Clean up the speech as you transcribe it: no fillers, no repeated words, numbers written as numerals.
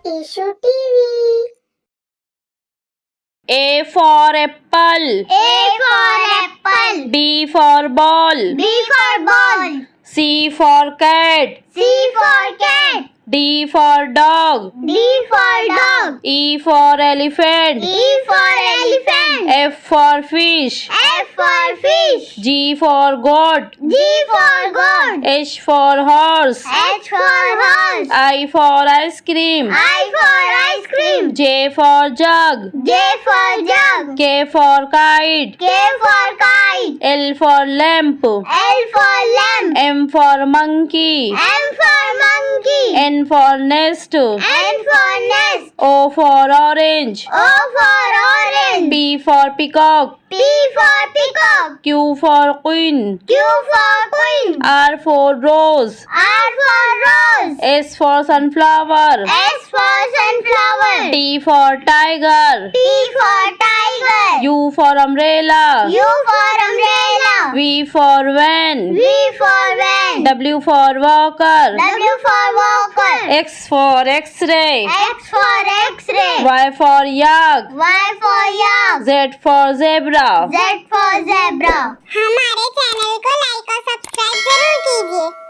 Eshu TV. A for apple. A for apple. B for ball. B for ball. C for cat. C for cat. D for dog. D for dog. E for elephant. E for elephant. F for fish. F for fish. G for goat. G for goat. H for horse. H for horse. I for ice cream. I for ice cream. J for jug. J for jug. K for kite. K for kite. L for lamp. L for lamp. M for monkey. M for monkey. N for nest. N for nest. O for orange. O for orange. P for peacock. P for peacock. Q for queen. Q for queen. R for rose. R for rose. S for sunflower. S for sunflower. T for tiger. T for tiger. U for umbrella. U for umbrella. V for van. V for van. W for walker. W for walker. X for x-ray. X for x-ray. Y for yak. Y for yak. Z for zebra. Z for zebra. हमारे channel को like और subscribe जरूर कीजिए।